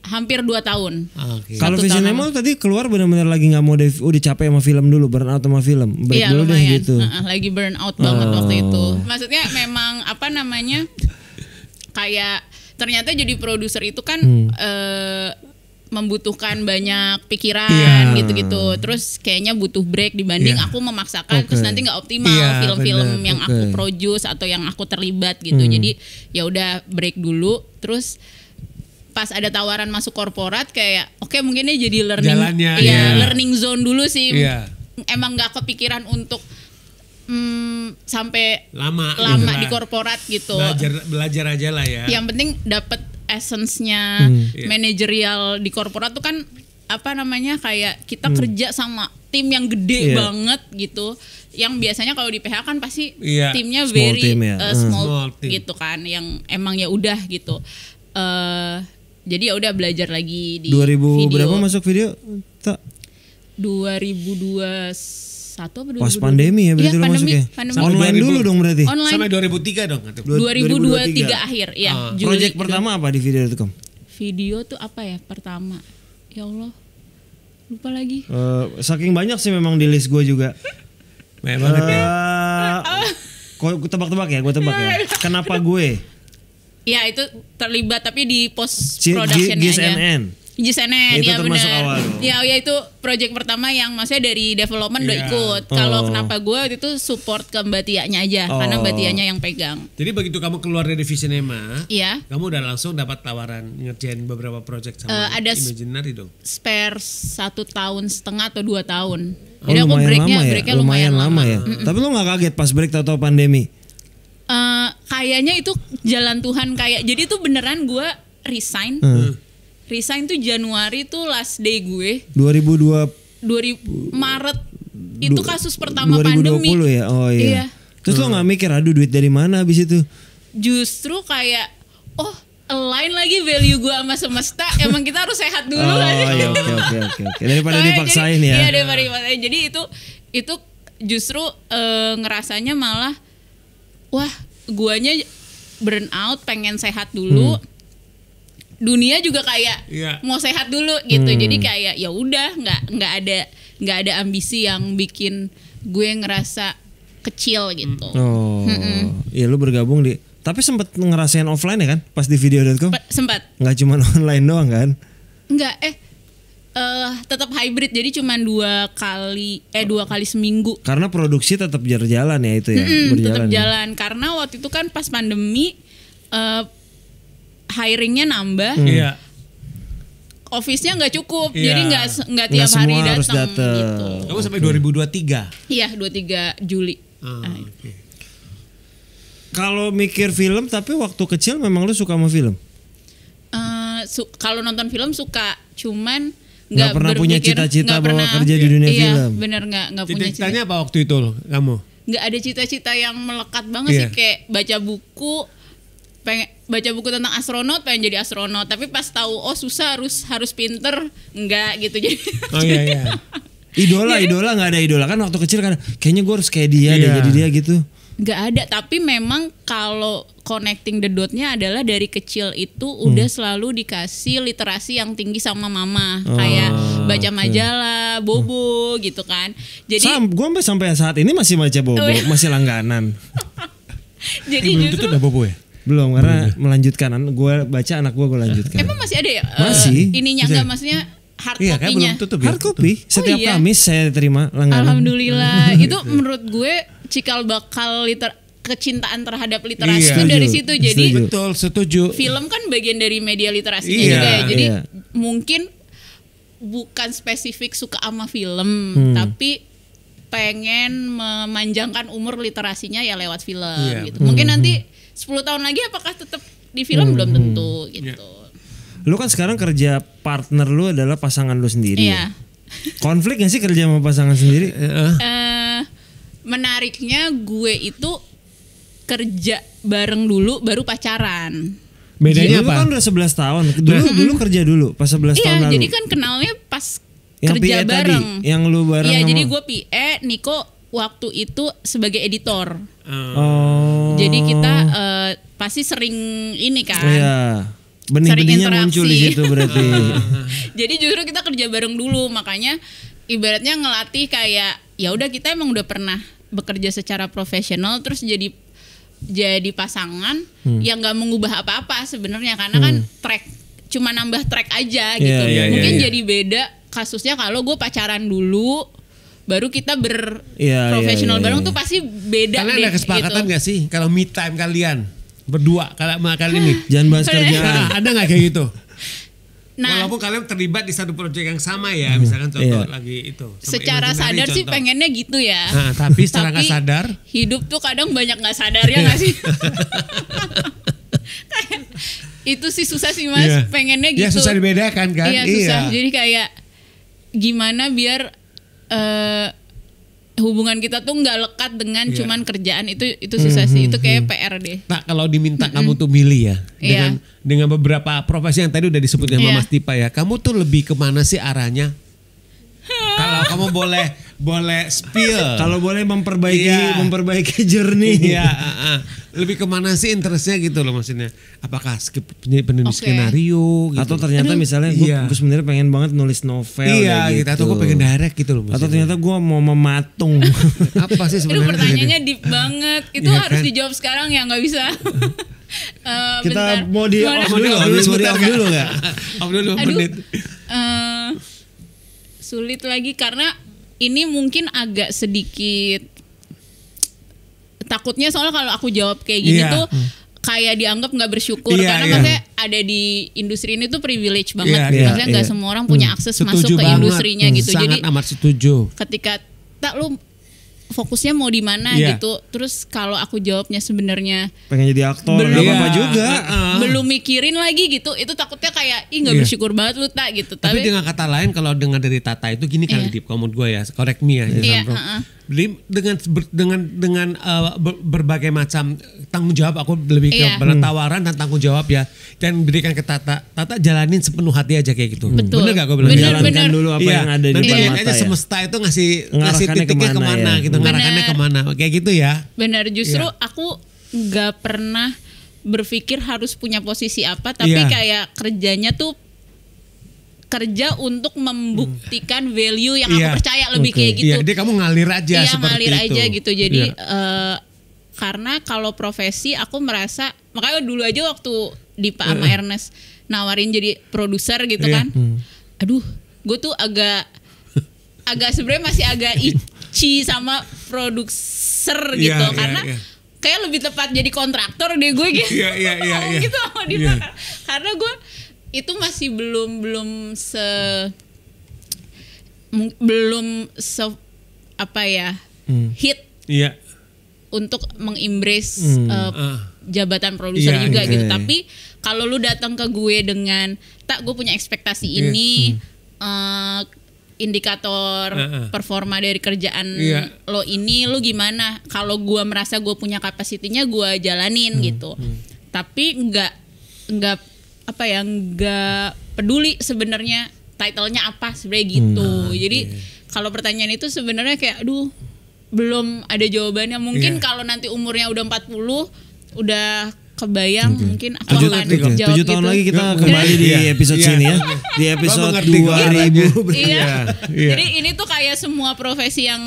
Hampir 2 tahun. Oke. Kalau Satu tahun Visinema lu tadi keluar benar-benar lagi nggak mau udah capek sama film dulu, burn out sama film. Break Iya, dulu deh lumayan. gitu. Lagi burn out banget waktu itu. Maksudnya memang apa namanya? Kayak ternyata jadi produser itu kan membutuhkan banyak pikiran Iya. gitu-gitu. Terus kayaknya butuh break dibanding Iya. aku memaksakan terus nanti nggak optimal Iya, film-film benar. yang Oke. aku produce atau yang aku terlibat gitu. Jadi ya udah break dulu. Terus pas ada tawaran masuk korporat kayak oke, mungkin ini jadi learning, Jalannya, iya, iya. learning zone dulu sih. Iya. Emang nggak kepikiran untuk sampai Lama di korporat gitu. Belajar aja lah ya. Yang penting dapat essence-nya manajerial di korporat tuh kan apa namanya kayak kita kerja sama tim yang gede banget gitu. Yang biasanya kalau di PH kan pasti timnya Small very team ya. small team. gitu kan, yang emang ya udah gitu. Jadi ya udah belajar lagi di 2000 video. berapa masuk video? Tak. 2021 apa 2022? Pas pandemi ya berarti Iya, lo pandemi. masuk ya? Online dulu dong berarti? Online. Sampai 2003 dong. 2023 akhir ya. Juli. Project pertama apa di video.com? Video tuh apa ya pertama? Ya Allah. Lupa lagi. Saking banyak sih memang di list gue juga. Banyak banget ya. Gue tebak-tebak ya, gue tebak ya. Kenapa gue? Ya itu terlibat tapi di post production aja. GSNN. GSNN Itu ya termasuk benar. awal dong. Ya itu project pertama yang maksudnya dari development udah Iya. ikut. Kalau kenapa gue waktu itu support ke Mbak Tianya aja karena Mbak Tianya yang pegang. Jadi begitu kamu keluar dari Visinema, Iya. kamu udah langsung dapat tawaran ngerjain beberapa project sama Ada Imaginary dong. Spare 1 tahun setengah atau 2 tahun. Oh, Jadi aku lumayan breaknya lama ya? breaknya lumayan lama ya. Tapi lo gak kaget pas break atau pandemi? Kayaknya itu jalan Tuhan kayak jadi tuh beneran gue resign. Resign tuh Januari tuh last day gue. 2020 Maret itu kasus pertama pandemi. ya? Oh iya. Iya. Terus lo gak mikir aduh duit dari mana habis itu? Justru kayak align lagi value gue sama semesta. Emang kita harus sehat dulu Oh kan? iya oke. Daripada Soalnya dipaksain jadi, ya. Iya daripada dipaksain. Jadi itu justru ngerasanya malah wah guanya burn out pengen sehat dulu. Dunia juga kayak mau sehat dulu gitu. Jadi kayak ya udah nggak ada ambisi yang bikin gue ngerasa kecil gitu. Oh. Iya lu bergabung di. Tapi sempat ngerasain offline ya kan pas di video.com? Sempat. Nggak cuma online doang kan? Enggak, tetap hybrid jadi cuma 2 kali seminggu. Karena produksi tetap jalan ya itu ya, berjalan. Tetap ya? jalan karena waktu itu kan pas pandemi hiringnya nambah. Iya. Office-nya nggak cukup, Iya. jadi nggak tiap semua hari harus datang dateng. gitu. Kamu sampai 2023. Iya 23 Juli. Oke. Kalau mikir film tapi waktu kecil memang lu suka sama film? Kalau nonton film suka, cuman Nggak pernah punya berpikir- cita-cita nggak bahwa pernah. kerja di dunia Iya, film? bener nggak punya cita. Cita-citanya apa waktu itu loh, kamu? Nggak ada cita-cita yang melekat banget Iya. sih, kayak baca buku, pengen baca buku tentang astronot, pengen jadi astronot, tapi pas tahu susah harus pinter, enggak gitu jadi. Oh iya. Idola nggak ada idola kan waktu kecil kan kayaknya gue harus kayak dia deh Iya. jadi dia gitu. Nggak ada, tapi memang kalau connecting the dot-nya adalah dari kecil itu udah selalu dikasih literasi yang tinggi sama mama, kayak baca majalah, bobo gitu kan. Jadi Gue sampai saat ini masih baca bobo, masih langganan. jadi Belum justru tutup dah Bobo ya? Belum karena melanjutkan gue baca anak gue lanjutkan. emang masih ada ya? Masih. Ininya nggak maksudnya hard Iya kan copy-nya. belum tutup ya? Hard copy setiap iya? Kamis saya terima langganan. Alhamdulillah. Itu menurut gue cikal bakal kecintaan terhadap literasi Iya. itu dari Setuju. situ. Jadi Setuju. Betul, setuju. film kan bagian dari media literasinya Iya. juga ya. Jadi Iya. mungkin bukan spesifik suka sama film, tapi pengen memanjangkan umur literasinya ya lewat film Iya. gitu. Mungkin nanti 10 tahun lagi apakah tetap di film belum tentu gitu. Lu kan sekarang kerja partner lu adalah pasangan lu sendiri. Iya. Ya? Konflik gak sih kerja sama pasangan sendiri? Menariknya gue itu kerja bareng dulu baru pacaran. Bedanya Dulu apa? kan udah 11 tahun. Dulu kerja dulu pas 11 tahun Iya, lalu. jadi kan kenalnya pas yang kerja PA bareng. tadi, yang lu bareng Iya, sama. jadi gue PA, Niko waktu itu sebagai editor. Oh. Jadi kita pasti sering ini kan. Iya. Benih-benihnya Sering muncul di interaksi. situ berarti. Jadi justru kita kerja bareng dulu, makanya ibaratnya ngelatih kayak ya udah kita emang udah pernah bekerja secara profesional terus jadi pasangan yang nggak mengubah apa-apa sebenarnya karena kan cuma nambah track aja gitu. Iya, Mungkin iya. jadi beda kasusnya kalau gue pacaran dulu baru kita Iya, berprofesional iya. bareng tuh pasti beda Kalian deh ada kesepakatan gitu. gak sih kalau me time kalian berdua kalau sama kali ini? Jangan bahas kerjaan. Nah, ada nggak kayak gitu? Nah, walaupun kalian terlibat di satu proyek yang sama ya, misalkan contoh lagi itu. sama secara Imaginary sadar sih contoh. pengennya gitu ya. Nah, tapi secara nggak Tapi sadar, hidup tuh kadang banyak nggak sadar ya nggak sih? Kayak, itu sih susah sih Mas, Iya. pengennya gitu. ya susah dibedakan kan? Iya susah. Jadi kayak gimana biar hubungan kita tuh nggak lekat dengan Iya. cuman kerjaan, itu susah sih. Itu kayak PR deh. Nah, kalau diminta kamu tuh milih ya dengan beberapa profesi yang tadi udah disebutin sama Iya. Mas Tipa ya, kamu tuh lebih kemana sih arahnya? Kalau kamu boleh spill. Kalau boleh Iya. memperbaiki journey. Iya, lebih kemana sih interestnya gitu loh maksudnya? Apakah penulis Oke. skenario gitu? Atau ternyata misalnya gue Iya. sebenarnya pengen banget nulis novel iya kayak gitu. Atau gue pengen direct gitu loh Atau maksudnya. ternyata gue mau mematung. Apa sih Itu sebenarnya? pertanyaannya deep banget. Itu Iya harus kan? dijawab sekarang ya nggak bisa. Kita Bentar. mau di Gimana? off dulu, mau di off dulu nggak? Off dulu Aduh. menit. Sulit lagi karena ini mungkin agak sedikit takutnya, soalnya kalau aku jawab kayak gini Iya. tuh kayak dianggap nggak bersyukur, Iya, karena iya. maksudnya ada di industri ini tuh privilege banget. Iya, iya, Maksudnya nggak iya. semua orang punya akses masuk Setuju ke banget. industrinya gitu. Jadi Sangat amat setuju. ketika tak lu fokusnya mau di mana Iya. gitu. Terus kalau aku jawabnya sebenarnya Pengen jadi aktor, Belum. nggak apa-apa Iya. juga. belum mikirin lagi gitu, itu takutnya kayak ih nggak Iya. bersyukur banget lu tak gitu. Tapi dengan kata lain kalau dengar dari Tata itu gini kali Iya. Dip, kalau menurut gue ya, correct me ya, Iya, Sandro. heeh. Jadi dengan berbagai macam tanggung jawab, aku lebih ke Iya. tawaran dan tanggung jawab ya, dan berikan ke Tata jalanin sepenuh hati aja kayak gitu. Betul. Bener gak gue bilang? Bener, gitu? Jalankan bener. dulu apa Iya, yang ada di nanti depan lihat mata aja ya. semesta itu ngasih Ngarahkannya titiknya kemana kemana ya. gitu, ngarahkannya Bener. kemana, kayak gitu ya. Benar, justru Iya. aku nggak pernah berpikir harus punya posisi apa, tapi Iya. kayak kerjanya tuh kerja untuk membuktikan value yang Iya. aku percaya, lebih Oke. kayak gitu. Iya, dia kamu ngalir aja Iya, seperti ngalir itu. aja gitu. Jadi Iya. karena kalau profesi aku merasa, makanya dulu aja waktu di Pak sama Ernest nawarin jadi produser gitu Iya. kan. Aduh, gue tuh agak sebenarnya masih agak itchy sama produser gitu, Iya, iya, karena iya. kayak lebih tepat jadi kontraktor deh gue gitu. Iya, iya, iya, iya. Gitu sama Dita. Iya. Karena gue itu masih belum apa ya, hit Iya. untuk mengembrace jabatan produser Iya, juga iya. gitu. Oke. Tapi kalau lu datang ke gue dengan tak gue punya ekspektasi Iya. ini, indikator performa dari kerjaan Iya. lo ini, lu gimana? Kalau gue merasa gue punya kapasitinya, gue jalanin gitu. Tapi nggak apa ya, nggak peduli sebenarnya title-nya apa sebenarnya gitu. Jadi kalau pertanyaan itu sebenarnya kayak aduh, belum ada jawabannya. Mungkin Iya. kalau nanti umurnya udah 40, udah kebayang, mungkin aku 7 akan jawab 7 tahun gitu. lagi kita Nggak, kembali di iya, episode iya. sini ya. Di episode mengerti kok 2000. Iya. Iya. Jadi ini tuh kayak semua profesi yang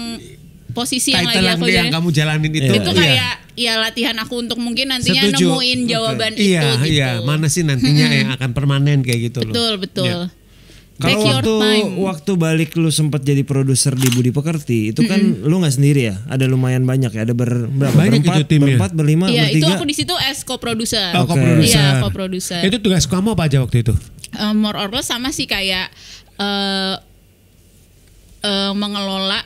posisi yang Title lagi yang, aku yang jalanin. kamu jalanin itu. Itu kayak ya latihan aku untuk mungkin nantinya Setuju. nemuin jawaban itu Iya, gitu. iya. Mana sih nantinya yang akan permanen kayak gitu loh. Betul, betul. Iya. Take Kalau your time. waktu balik lu sempat jadi produser di Budi Pekerti, itu kan lu nggak sendiri ya? Ada lumayan banyak ya, ada berapa? Banyak itu timnya. berempat, berlima, Iya, itu bertiga. aku di situ as co-producer. Oh, Oke. co-producer. Iya, co-producer. Itu tugas kamu apa aja waktu itu? More or less sama sih kayak mengelola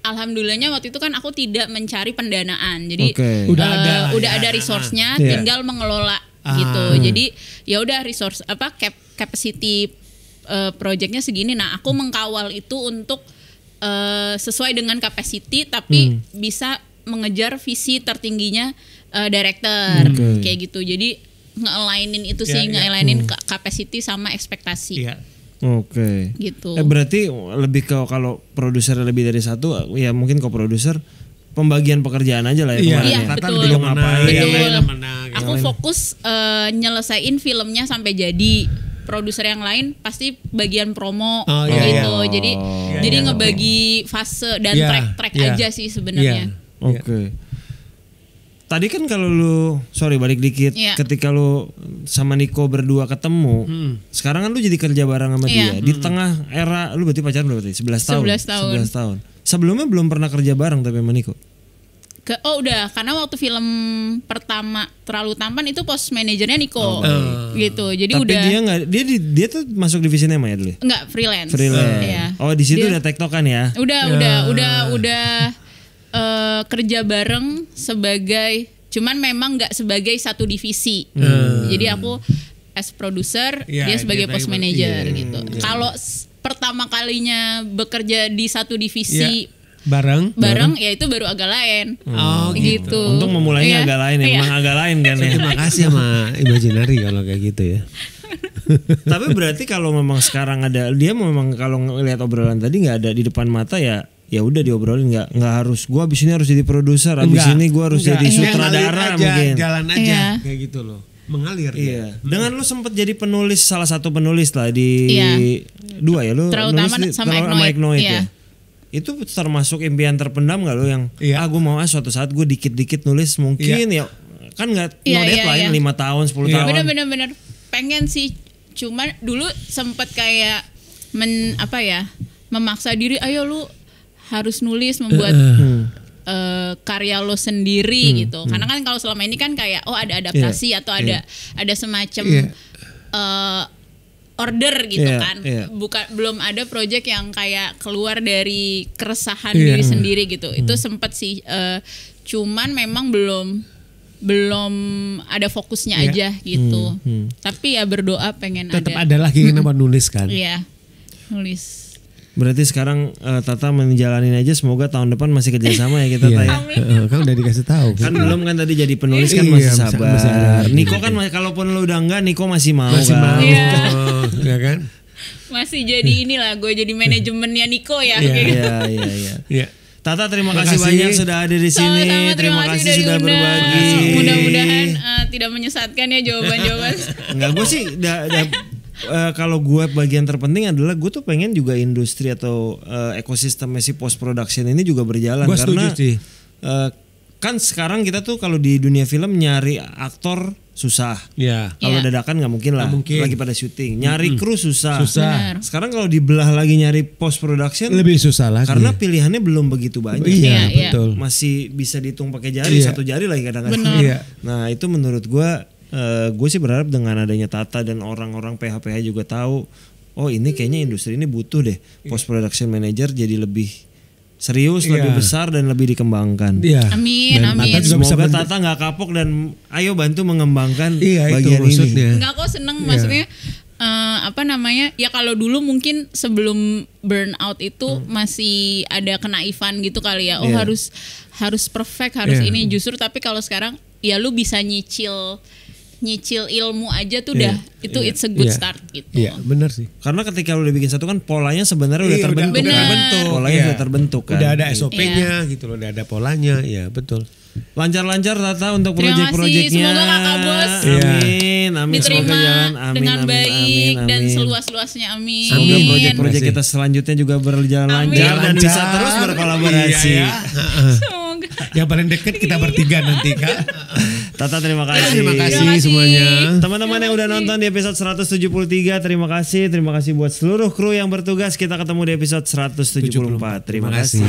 alhamdulillahnya waktu itu kan aku tidak mencari pendanaan. Jadi Oke. Udah ada lah udah ya. ada resource-nya, Iya. tinggal mengelola gitu. Jadi ya udah resource capacity projectnya segini. Nah, aku mengkawal itu untuk sesuai dengan capacity tapi bisa mengejar visi tertingginya director kayak gitu. Jadi nge-alignin itu sih, Iya, iya. nge-alignin capacity sama ekspektasi Iya. Oke. gitu. Berarti lebih ke kalau produser lebih dari satu, ya mungkin co-producer pembagian pekerjaan aja lah ya. Iya, kemarin Iya, ya. Tata betul. lebih kemana, Betul. yang lain kemana, gitu. Aku fokus nyelesain filmnya sampai jadi. Produser yang lain pasti bagian promo Oh, iya, gitu. iya. Jadi Oh. jadi Iya, ngebagi fase dan Iya, track-track iya. aja sih sebenarnya. Iya. Oke. Tadi kan kalau lu, balik dikit, Iya. ketika lu sama Niko berdua ketemu, sekarang kan lu jadi kerja bareng sama Iya. dia. Di tengah era, lu berarti pacaran berapa tadi? 11 tahun. 11 tahun. 11 tahun. Sebelumnya belum pernah kerja bareng tapi sama Niko. udah karena waktu film pertama Terlalu Tampan itu post manajernya Niko gitu. Jadi tapi udah dia tuh masuk divisi Nema ya dulu. Enggak, freelance. Iya. Oh, di situ udah tektokan ya. Udah kerja bareng sebagai, cuman memang enggak sebagai satu divisi. Jadi aku as producer, dia sebagai post manager gitu. Kalau pertama kalinya bekerja di satu divisi bareng ya itu baru agak lain. Gitu. Untuk memulainya agak lain, emang agak lain kan ya. Terima kasih sama Imaginary kalau kayak gitu ya. Tapi berarti kalau memang sekarang ada, dia memang kalau ngelihat obrolan tadi nggak ada di depan mata ya udah diobrolin, nggak harus gua abis ini harus jadi produser, abis ini gua harus jadi sutradara mungkin. Jalan aja kayak gitu loh. Mengalir. Iya. Dengan lu sempat jadi penulis, salah satu penulis lah di dua ya lu nulis sama Eknoid ya. Itu termasuk impian terpendam gak lo yang gue mau suatu saat gue dikit-dikit nulis mungkin ya kan nggak deadline 5 tahun 10 tahun. Bener-bener pengen sih, cuman dulu sempet kayak memaksa diri, ayo lu harus nulis, membuat karya lo sendiri gitu. Karena kan kalau selama ini kan kayak ada adaptasi atau ada semacam order gitu kan. Belum ada project yang kayak keluar dari keresahan diri sendiri gitu. Itu sempet sih cuman memang belum ada fokusnya aja gitu. Tapi ya berdoa pengen tetap ada lagi kenapa nulis kan. Iya. Nulis. Berarti sekarang Tata menjalanin aja, semoga tahun depan masih kerjasama ya kita tanya. Kan udah dikasih tahu. Kan belum kan tadi jadi penulis kan masih sabar. Niko kan kalaupun lu udah enggak, Niko masih mau kan. Ya kan? Masih jadi inilah, gue jadi manajemennya Niko ya. Iya. Tata terima kasih banyak sudah ada di sini. Sama-sama, terima kasih sudah berbagi. Mudah-mudahan tidak menyesatkan ya jawaban-jawaban. Enggak, gue sih kalau gue bagian terpenting adalah gue tuh pengen juga industri atau ekosistem si post production ini juga berjalan. Gua karena sih. Kan sekarang kita tuh kalau di dunia film nyari aktor susah. Kalau dadakan nggak mungkin lah. Lagi pada syuting. Nyari kru susah. Sekarang kalau dibelah lagi nyari post production lebih susah lagi. Karena pilihannya belum begitu banyak. Betul. Masih bisa dihitung pakai jari, satu jari lagi kadang-kadang. Nah itu menurut gue sih berharap dengan adanya Tata dan orang-orang PH juga tahu, ini kayaknya industri ini butuh deh post production manager jadi lebih serius, lebih besar dan lebih dikembangkan. Amin. Semoga Tata nggak kapok dan ayo bantu mengembangkan bagian ini. Enggak, kok seneng maksudnya. Ya kalau dulu mungkin sebelum burnout itu masih ada kenaifan gitu kali ya. Harus perfect, harus ini. Justru tapi kalau sekarang ya lu bisa nyicil ilmu aja tuh udah it's a good start gitu. Iya, benar sih. Karena ketika lu udah bikin satu kan polanya sebenarnya udah terbentuk. Polanya udah terbentuk kan. Udah ada SOP-nya gitu loh, udah ada polanya. Iya, betul. Lancar-lancar Tata untuk proyek-proyeknya. Semoga Kakak Bos amin. Diterima semoga jalan. Amin, dengan baik amin. dan seluas-luasnya. Amin. Semoga proyek-proyek kita selanjutnya juga berjalan lancar dan bisa terus berkolaborasi. Semoga. Yang paling dekat kita bertiga nanti kan. Tata terima kasih. Terima kasih semuanya. Teman-teman yang udah nonton di episode 173, terima kasih. Terima kasih buat seluruh kru yang bertugas. Kita ketemu di episode 174. Terima kasih.